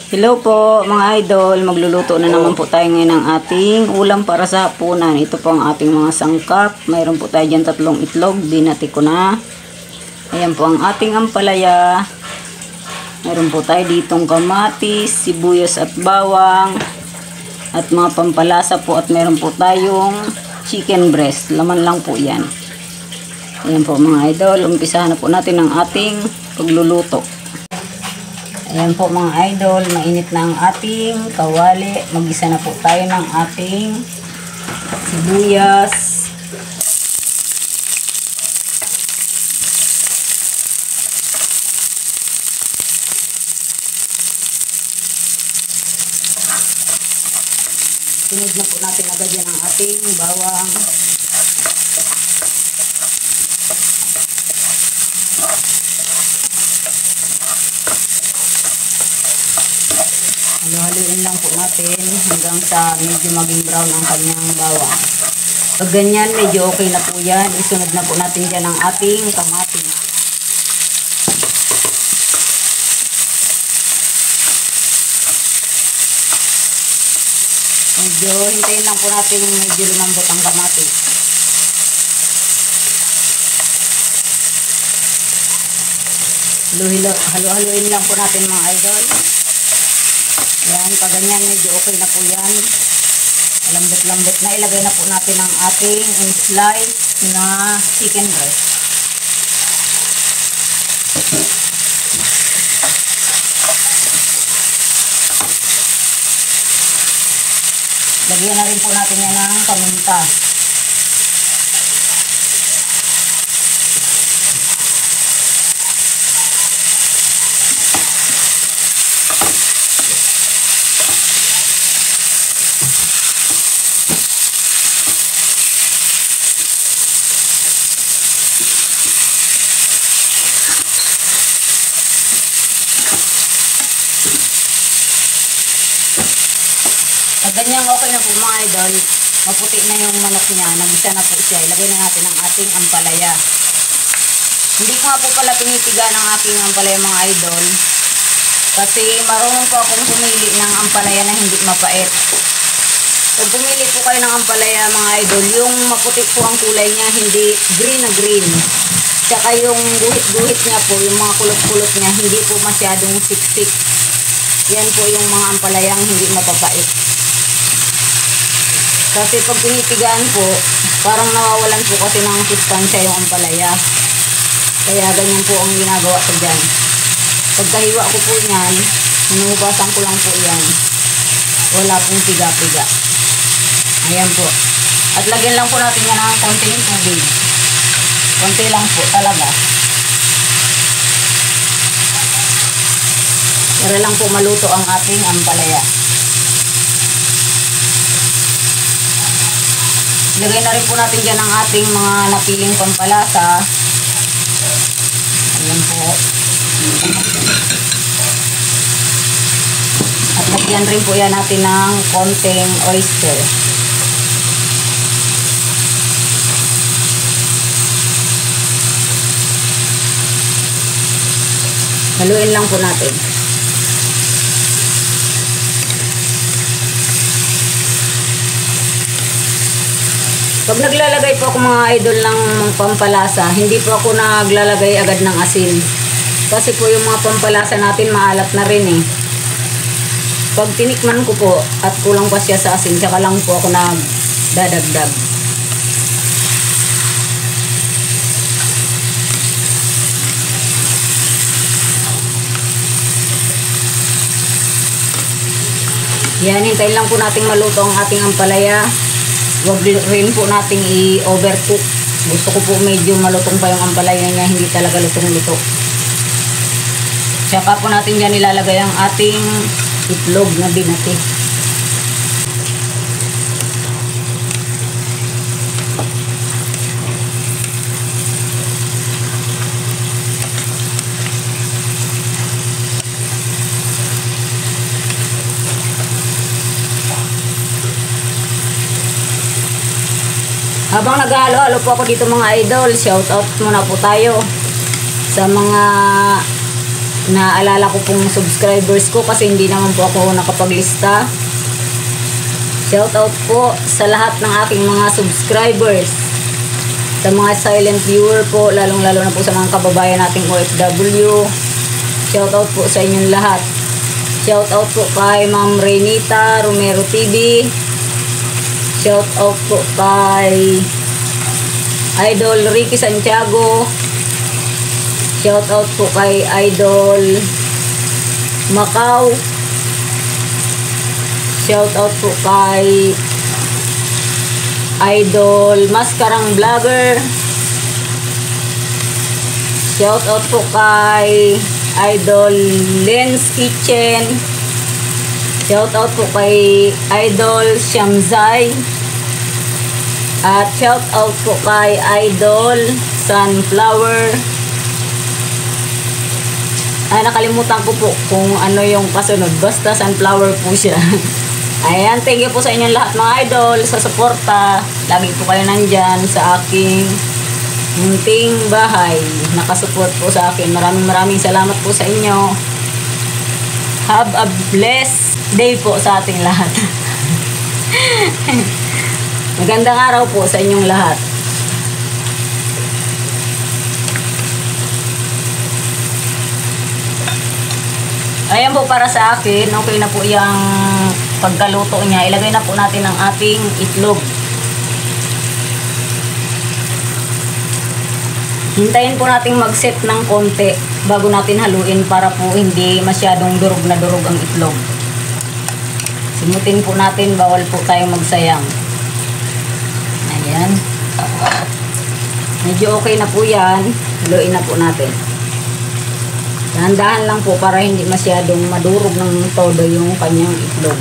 Hello po mga idol, magluluto na naman po tayo ngayon ng ating ulam para sa hapunan. Ito po ang ating mga sangkap. Mayroon po tayo dyan 3 itlog, binati ko na. Ayan po ang ating ampalaya. Mayroon po tayo ditong kamatis, sibuyas at bawang. At mga pampalasa po at mayroon po tayong chicken breast. Laman lang po yan. Ayan po mga idol, umpisahan na po natin ang ating pagluluto. Ayan po mga idol, mainit na ang ating kawali. Mag-isa na po tayo ng ating sibuyas. Sunod na po natin agad yan ang ating bawang. Halo-haluin lang po natin hanggang sa medyo maging brown ang kanyang bawang. Pag ganyan, medyo okay na po yan. Isunod na po natin dyan ang ating kamatis. Medyo hintayin lang po natin medyo lumambot ang kamatis. Halo-haluin lang po natin mga idol. Yan, pag ganyan, medyo okay na po yan. Lambot-lambot na. Ilagay na po natin ang ating slice na chicken breast. Lagyan na rin po natin yan ng paminta. Pag ganyan okay na po mga idol, maputi na yung manok niya, nagisa na po siya, ilagay na natin ang ating ampalaya. Hindi ko nga po pala pinitiga ng aking ampalaya mga idol, kasi marunong po akong pumili ng ampalaya na hindi mapait. Pag pumili po kayo ng ampalaya mga idol, yung maputi po ang kulay niya, hindi green na green. Tsaka yung guhit-guhit niya po, yung mga kulot-kulot niya, hindi po masyadong siksik. Yan po yung mga ampalayang hindi mapapait. Kasi pag pinitigaan po, parang nawawalan po kasi ng sustansya yung ampalaya. Kaya ganyan po ang ginagawa ko dyan. Pagkahiwa ko po niyan, hinuhugasan ko lang po yan. Wala pong piga-piga. Ayan po. At lagyan lang po natin yan ng konting tubig. Konti lang po talaga. Para lang po maluto ang ating ampalaya. Lagay na rin po natin dyan ang ating mga napiling pampalasa. Ayan po. At lagyan rin po yan natin ng konting oyster. Haluin lang po natin. Pag naglalagay po ako mga idol ng pampalasa, hindi po ako naglalagay agad ng asin. Kasi po yung mga pampalasa natin maalat na rin eh. Pag tinikman ko po at kulang pa siya sa asin, tsaka lang po ako nagdadagdag. Yan, hintayin lang po nating maluto ang ating ampalaya. Huwag rin po nating i-overcook. Gusto ko po medyo malutong pa yung ampalaya niya, hindi talaga lutong-luto. Tsaka po natin dyan ilalagay ang ating itlog na binati. Habang naghahalo-halo po ako dito mga idol, shout out muna po tayo sa mga Naalala ko pong subscribers ko kasi hindi naman po ako nakapaglista. Shoutout po sa lahat ng aking mga subscribers. Sa mga silent viewer po, lalong-lalo na po sa mga kababayan nating OFW. Shoutout po sa inyong lahat. Shoutout po kay Ma'am Renita Romero TV. Shoutout po kay Idol Ricky Santiago. Shoutout po kay Idol Macau. Shoutout po kay Idol Maskarang Vlogger. Shoutout po kay Idol Lens Kitchen. Shoutout po kay Idol Shamzai. At shoutout po kay Idol Sunflower. Ay, nakalimutan ko po kung ano yung kasunod. Basta sunflower po siya. Ayan, thank you po sa inyong lahat mga idol sa suporta. Lagi po kayo nandyan sa aking munting bahay. Nakasupport po sa akin. Maraming salamat po sa inyo. Have a blessed day po sa ating lahat. Magandang araw po sa inyong lahat. Ayan po para sa akin, okay na po yung pagkaluto niya. Ilagay na po natin ang ating itlog. Hintayin po natin mag-set ng konti bago natin haluin para po hindi masyadong durog na durog ang itlog. Simutin po natin, bawal po tayong magsayang. Ayan. Medyo okay na po yan. Haluin na po natin. Dahan-dahan lang po para hindi masyadong madurog ng todo yung kanyang itlog.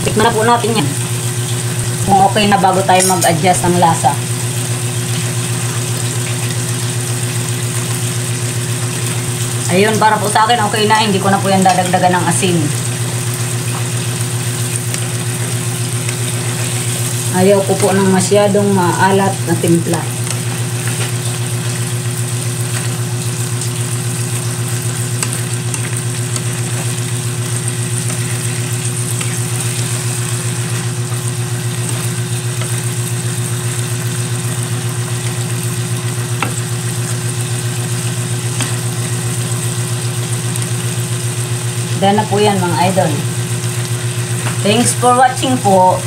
Tikman na po natin yan. Kung okay na bago tayo mag-adjust ng lasa. Ayun, para po sa akin okay na. Hindi ko na po yan dadagdagan ng asin. Ayaw ko po ng masyadong maalat na timpla. Dahil na po yan mga idol. Thanks for watching po.